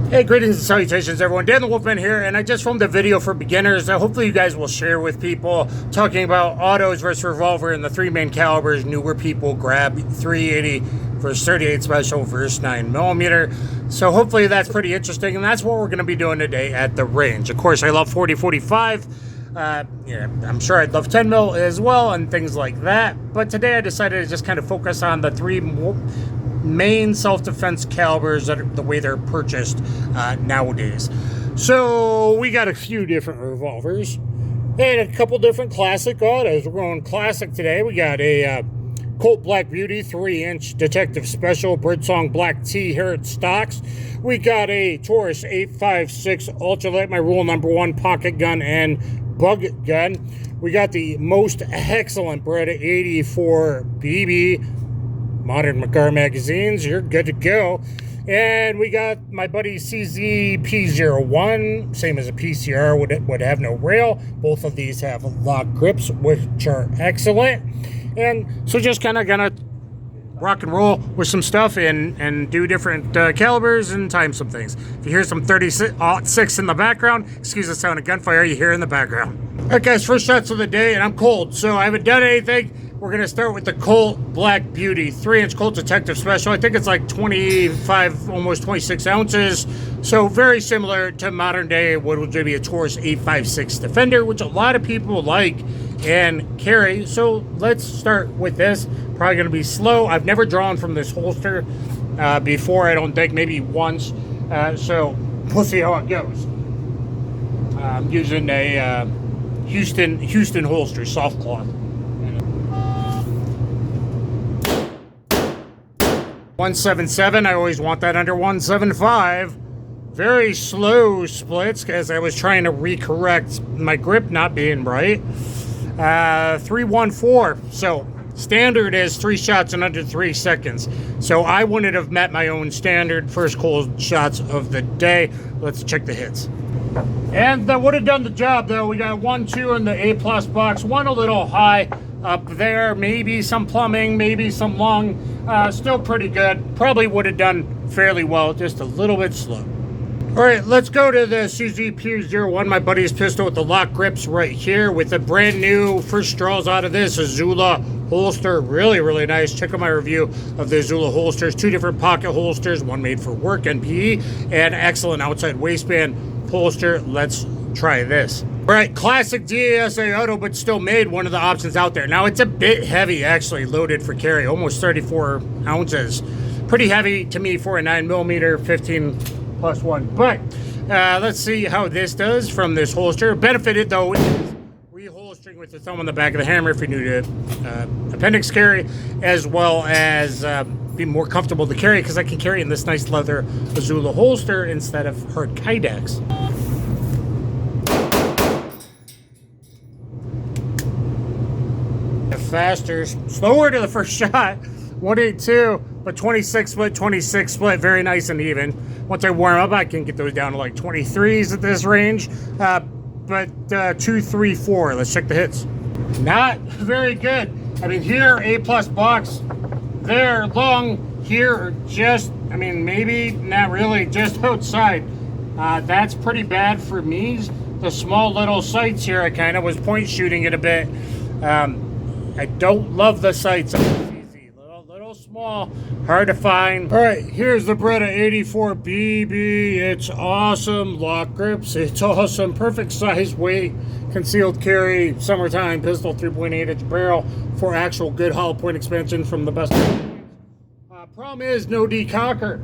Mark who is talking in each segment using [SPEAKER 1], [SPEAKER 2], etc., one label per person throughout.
[SPEAKER 1] Hey, greetings and salutations everyone, Dan the Wolfman here, and I just filmed a video for beginners that hopefully you guys will share with people, talking about autos versus revolver and the three main calibers. Newer people grab 380 versus 38 special versus 9mm. So hopefully that's pretty interesting, and that's what we're going to be doing today at the range. Of course, I love 40-45. Yeah, I'm sure I'd love 10 mil as well and things like that, but today I decided to just kind of focus on the three main self-defense calibers that are the way they're purchased nowadays. So we got a few different revolvers and a couple different classic autos. We're going classic today. We got a Colt Black Beauty 3-inch Detective Special Birdsong Black T Herod stocks. We got a Taurus 856 Ultralight, my rule number one pocket gun and bug gun. We got the most excellent Beretta 84 BB Modern McGar magazines. You're good to go. And we got my buddy CZ P01, same as a PCR, would have no rail. Both of these have lock grips, which are excellent. And so just kind of gonna rock and roll with some stuff and do different calibers and time some things. If you hear some 36 in the background, excuse the sound of gunfire you hear in the background. All right, guys, first shots of the day, and I'm cold, so I haven't done anything. We're going to start with the Colt Black Beauty 3-inch Colt Detective Special. I think it's like 25, almost 26 ounces. So very similar to modern day what would be a Taurus 856 Defender, which a lot of people like and carry. So let's start with this. Probably going to be slow. I've never drawn from this holster before, I don't think, maybe once. So we'll see how it goes. I'm using a Houston holster, soft cloth. 177, I always want that under 175. Very slow splits as I was trying to recorrect my grip not being right. 314, so standard is 3 shots in under 3 seconds. So I wouldn't have met my own standard first cold shots of the day. Let's check the hits. And that would have done the job though. We got 1, 2 in the A+ box, one a little high up there, maybe some plumbing, maybe some lung, still pretty good. Probably would have done fairly well, just a little bit slow. All right, let's go to the CZP01, my buddy's pistol with the lock grips right here with the brand new first draws out of this Azula holster. Really, really nice. Check out my review of the Azula holsters. 2 different pocket holsters, one made for work and PE, and excellent outside waistband holster. Let's try this. All right, classic DASA auto, but still made, one of the options out there. Now, it's a bit heavy, actually, loaded for carry, almost 34 ounces. Pretty heavy to me for a 9mm 15+1. But let's see how this does from this holster. Benefited, though, is reholstering with the thumb on the back of the hammer if you're new to appendix carry, as well as be more comfortable to carry because I can carry in this nice leather Azula holster instead of hard kydex. Faster, slower to the first shot, 182, but 26 split, very nice and even. Once I warm up, I can get those down to like 23s at this range, but 2, 3, 4. Let's check the hits. Not very good. I mean, here, A+ box, there, long, here, just, I mean, maybe not really, just outside. That's pretty bad for me. The small little sights here, I kind of was point shooting it a bit. I don't love the sights. Little small, hard to find. All right, here's the Beretta 84 BB. It's awesome. Lock grips. It's awesome. Perfect size, weight, concealed carry, summertime pistol, 3.8-inch barrel for actual good hollow point expansion from the best. Problem is no decocker.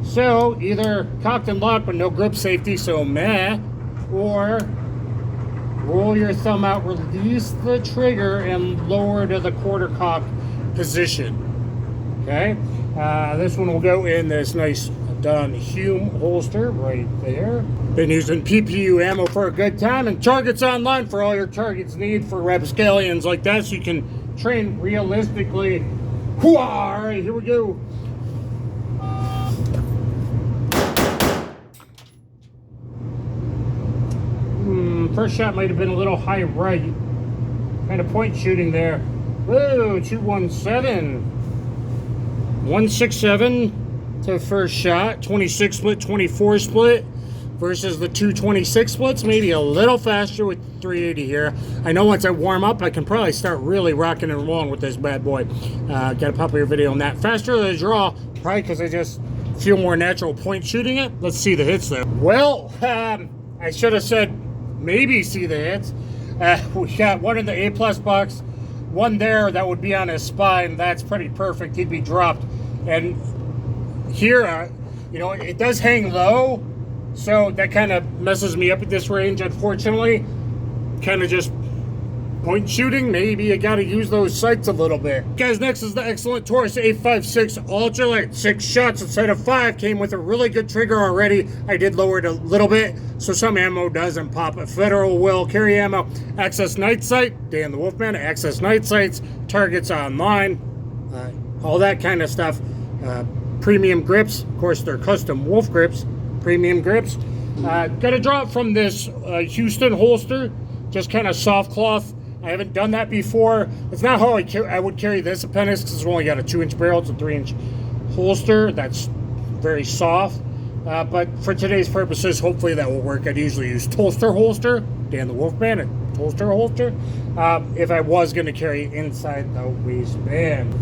[SPEAKER 1] So either cocked and locked but no grip safety, so meh, or roll your thumb out, release the trigger, and lower to the quarter cock position. Okay, this one will go in this nice Don Hume holster right there. Been using PPU ammo for a good time, and Targets Online for all your targets need for rapscallions like that, so you can train realistically. All right, here we go. First shot might have been a little high right. Kind of point shooting there. Whoa, 217. 167. to the first shot. 26 split, 24 split versus the 226 splits. Maybe a little faster with 380 here. I know once I warm up, I can probably start really rocking and rolling with this bad boy. Got a popular video on that. Faster to draw, probably because I just feel more natural point shooting it. Let's see the hits though. Well, I should have said maybe see the hits. We got one in the A+ box, one there that would be on his spine. That's pretty perfect. He'd be dropped. And here, you know, it does hang low, so that kind of messes me up at this range, unfortunately. Kind of just point shooting. Maybe you got to use those sights a little bit. Guys, next is the excellent Taurus 856 Ultralight. 6 shots instead of 5. Came with a really good trigger already. I did lower it a little bit, so some ammo doesn't pop. A Federal will carry ammo. Access night sight. Dan the Wolfman. Access night sights. Targets online. All that kind of stuff. Premium grips. Of course, they're custom wolf grips. Premium grips. Got to draw it from this Houston holster. Just kind of soft cloth. I haven't done that before. It's not how I would carry this appendix because it's only got a 2-inch barrel. It's a 3-inch holster. That's very soft. But for today's purposes, hopefully that will work. I'd usually use Tolster holster. Dan the Wolfman, a Tolster holster. If I was going to carry inside the waistband.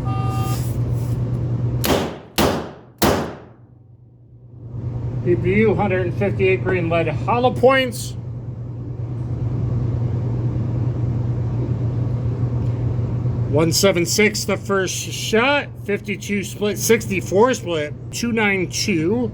[SPEAKER 1] PPU 158 green lead hollow points. 176 the first shot, 52 split, 64 split, 292.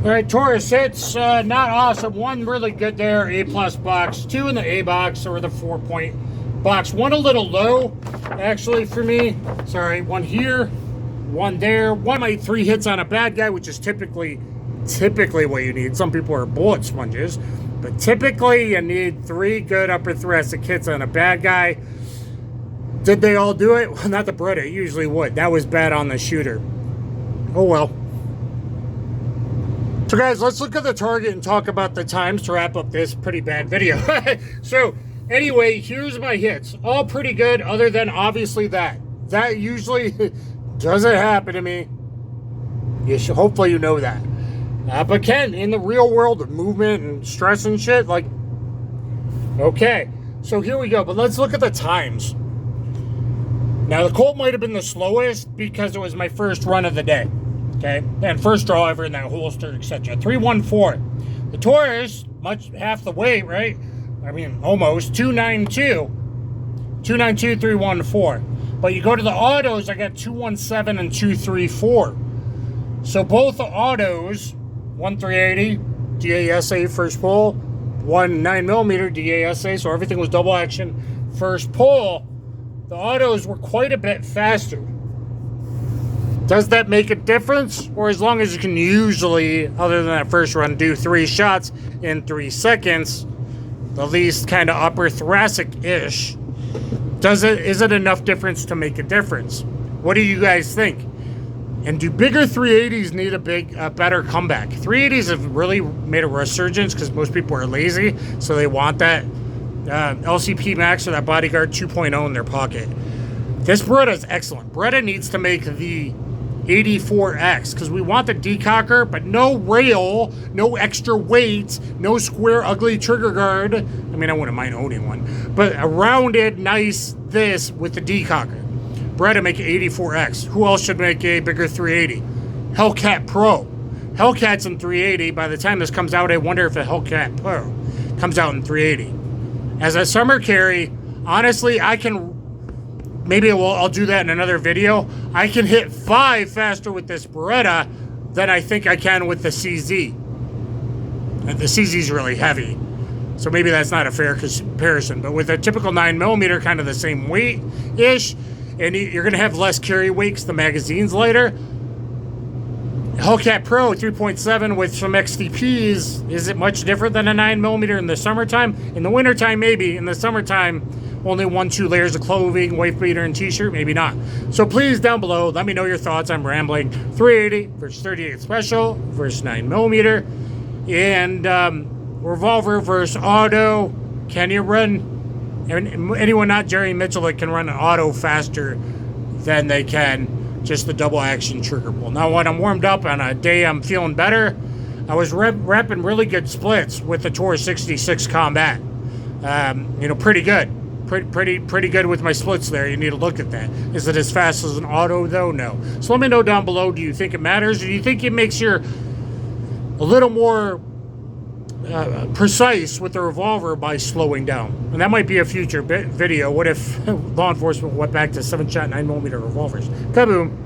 [SPEAKER 1] All right, Taurus hits, not awesome. One really good there, A+ box. 2 in the A box or the 4-point box. One a little low, actually, for me. Sorry, one here, one there. One of my 3 hits on a bad guy, which is typically what you need. Some people are bullet sponges, but typically you need 3 good upper thoracic hits on a bad guy. Did they all do it? Well, not the Beretta. It usually would. That was bad on the shooter. Oh well. So guys, let's look at the target and talk about the times to wrap up this pretty bad video. So anyway, here's my hits. All pretty good other than obviously that. That usually doesn't happen to me. You should, hopefully you know that. But Ken, in the real world of movement and stress and shit, like, okay. So here we go. But let's look at the times. Now, the Colt might have been the slowest because it was my first run of the day, okay? And first draw ever in that holster, etc. 314. The Taurus, much half the weight, right? I mean, almost. 292. 292, 314. But you go to the autos, I got 217 and 234. So both the autos, 1 380, DASA first pull, 1 9mm DASA, so everything was double action first pull. The autos were quite a bit faster. Does that make a difference? Or as long as you can usually, other than that first run, do 3 shots in 3 seconds, the least kind of upper thoracic-ish, is it enough difference to make a difference? What do you guys think? And do bigger 380s need a better comeback? 380s have really made a resurgence because most people are lazy, so they want that LCP Max or that Bodyguard 2.0 in their pocket. This Beretta is excellent. Beretta needs to make the 84X because we want the decocker, but no rail, no extra weight, no square ugly trigger guard. I mean, I wouldn't mind owning one, but a rounded, nice this with the decocker. Beretta make an 84X. Who else should make a bigger 380? Hellcat Pro. Hellcat's in 380. By the time this comes out, I wonder if a Hellcat Pro comes out in 380. As a summer carry, honestly, I can, maybe I'll do that in another video. I can hit 5 faster with this Beretta than I think I can with the CZ. And the CZ's really heavy, so maybe that's not a fair comparison. But with a typical 9mm, kind of the same weight-ish, and you're going to have less carry weight because the magazine's lighter. Hellcat Pro 3.7 with some XTPs, is it much different than a 9mm in the summertime? In the wintertime, maybe. In the summertime, only 1-2 layers of clothing, wife beater, and t-shirt, maybe not. So please, down below, let me know your thoughts. I'm rambling. 380 versus 38 Special versus 9mm. And Revolver versus Auto. Can you run, anyone not Jerry Mitchell that can run an Auto faster than they can just the double action trigger pull. Now when I'm warmed up on a day I'm feeling better, I was repping really good splits with the Tor 66 Combat. You know, pretty good. Pretty good with my splits there. You need to look at that. Is it as fast as an auto though? No. So let me know down below, do you think it matters, or do you think it makes you a little more precise with the revolver by slowing down? And that might be a future video. What if law enforcement went back to 7-shot 9mm revolvers? Kaboom.